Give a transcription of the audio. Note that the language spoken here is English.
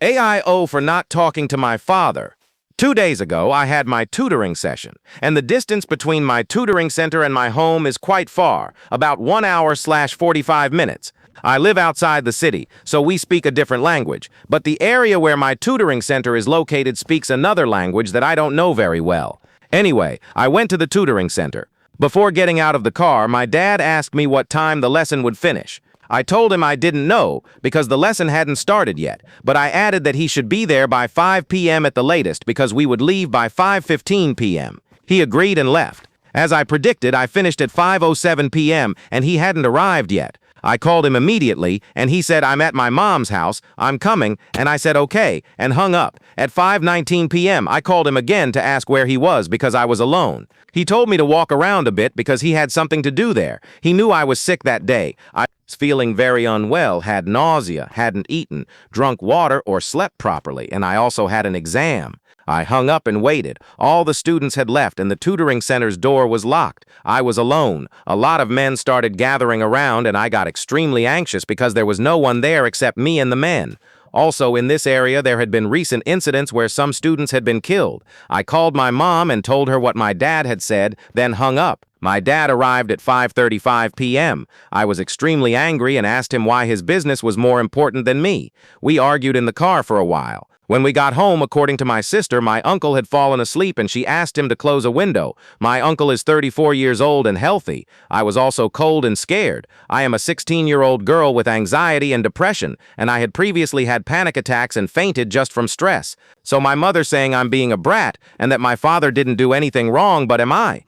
AIO for not talking to my father. 2 days ago, I had my tutoring session, and the distance between my tutoring center and my home is quite far, about 1 hour/45 minutes. I live outside the city, so we speak a different language, but the area where my tutoring center is located speaks another language that I don't know very well. Anyway, I went to the tutoring center. Before getting out of the car, my dad asked me what time the lesson would finish. I told him I didn't know because the lesson hadn't started yet, but I added that he should be there by 5 p.m. at the latest because we would leave by 5:15 p.m. He agreed and left. As I predicted, I finished at 5:07 p.m. and he hadn't arrived yet. I called him immediately, and he said, "I'm at my mom's house, I'm coming," and I said, "Okay," and hung up. At 5:19 p.m., I called him again to ask where he was because I was alone. He told me to walk around a bit because he had something to do there. He knew I was sick that day. I was feeling very unwell, had nausea, hadn't eaten, drunk water, or slept properly, and I also had an exam. I hung up and waited. All the students had left and the tutoring center's door was locked. I was alone. A lot of men started gathering around and I got extremely anxious because there was no one there except me and the men. Also, in this area, there had been recent incidents where some students had been killed. I called my mom and told her what my dad had said, then hung up. My dad arrived at 5:35 p.m. I was extremely angry and asked him why his business was more important than me. We argued in the car for a while. When we got home, according to my sister, my uncle had fallen asleep and she asked him to close a window. My uncle is 34 years old and healthy. I was also cold and scared. I am a 16-year-old girl with anxiety and depression, and I had previously had panic attacks and fainted just from stress. So my mother saying I'm being a brat and that my father didn't do anything wrong, but am I?